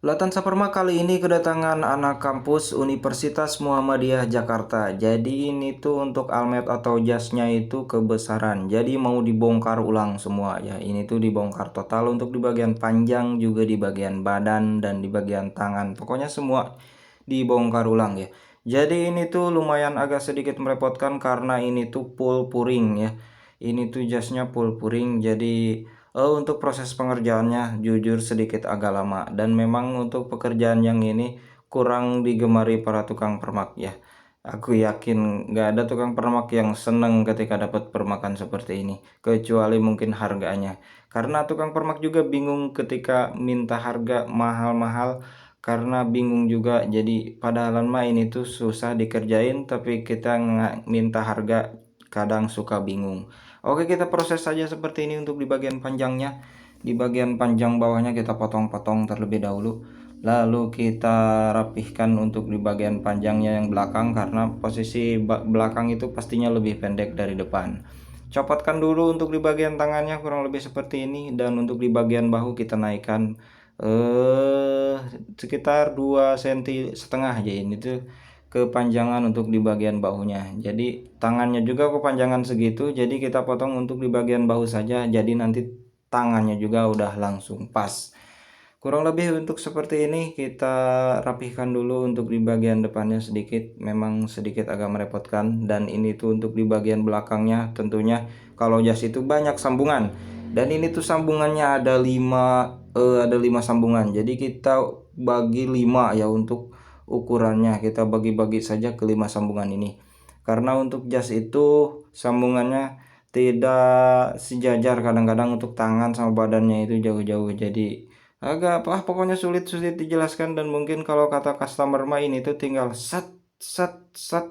Latan Saperma kali ini kedatangan anak kampus Universitas Muhammadiyah Jakarta. Jadi ini tuh untuk almet atau jasnya itu kebesaran. Jadi mau dibongkar ulang semua ya. Ini tuh dibongkar total untuk di bagian panjang, juga di bagian badan dan di bagian tangan. Pokoknya semua dibongkar ulang ya. Jadi ini tuh lumayan agak sedikit merepotkan karena ini tuh full puring ya. Ini tuh jasnya full puring, jadi untuk proses pengerjaannya jujur sedikit agak lama, dan memang untuk pekerjaan yang ini kurang digemari para tukang permak ya. Aku yakin nggak ada tukang permak yang seneng ketika dapat permakan seperti ini, kecuali mungkin harganya. Karena tukang permak juga bingung ketika minta harga mahal-mahal, karena bingung juga. Jadi padahal mah ini tuh susah dikerjain, tapi kita nggak minta harga kadang suka bingung. Oke, kita proses saja seperti ini untuk di bagian panjangnya. Di bagian panjang bawahnya kita potong-potong terlebih dahulu. Lalu kita rapihkan untuk di bagian panjangnya yang belakang, karena posisi belakang itu pastinya lebih pendek dari depan. Copotkan dulu untuk di bagian tangannya kurang lebih seperti ini, dan untuk di bagian bahu kita naikkan sekitar 2,5 cm aja ini tuh kepanjangan untuk di bagian bahunya. Jadi tangannya juga kepanjangan segitu, jadi kita potong untuk di bagian bahu saja, jadi nanti tangannya juga udah langsung pas. Kurang lebih untuk seperti ini. Kita rapihkan dulu untuk di bagian depannya sedikit, memang sedikit agak merepotkan. Dan ini tuh untuk di bagian belakangnya, tentunya kalau jas itu banyak sambungan, dan ini tuh sambungannya ada 5 sambungan, jadi kita bagi 5 ya untuk ukurannya. Kita bagi-bagi saja ke 5 sambungan ini, karena untuk jas itu sambungannya tidak sejajar, kadang-kadang untuk tangan sama badannya itu jauh-jauh, jadi agak apa pokoknya sulit dijelaskan. Dan mungkin kalau kata customer mah ini tuh tinggal set set set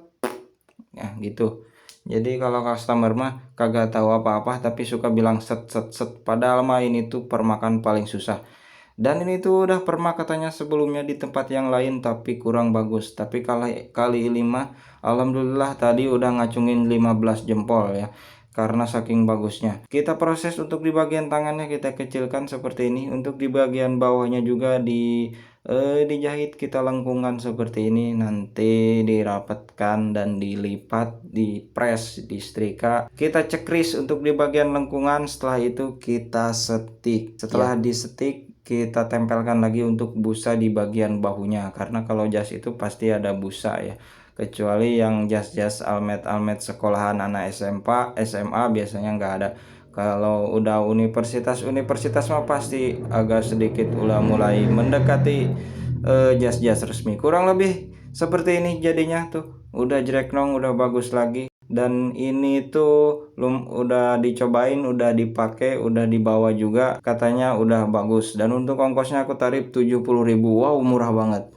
ya gitu. Jadi kalau customer mah kagak tahu apa-apa tapi suka bilang set set set, padahal mah ini tuh permakan paling susah. Dan ini tuh udah pernah katanya sebelumnya di tempat yang lain tapi kurang bagus. Tapi kali kali ini mah alhamdulillah tadi udah ngacungin 15 jempol ya. Karena saking bagusnya. Kita proses untuk di bagian tangannya, kita kecilkan seperti ini. Untuk di bagian bawahnya juga dijahit, kita lengkungkan seperti ini. Nanti dirapatkan dan dilipat, dipres, disetrika. Kita cekris untuk di bagian lengkungan. Setelah itu kita setik. Setelah disetik, kita tempelkan lagi untuk busa di bagian bahunya, karena kalau jas itu pasti ada busa ya, kecuali yang jas-jas almet sekolahan anak SMP SMA biasanya nggak ada. Kalau udah universitas mah pasti agak sedikit udah mulai mendekati jas-jas resmi. Kurang lebih seperti ini jadinya tuh, udah jreknong, udah bagus lagi. Dan ini tuh udah dicobain, udah dipakai, udah dibawa juga, katanya udah bagus. Dan untuk ongkosnya aku tarif 70.000. Wow, murah banget.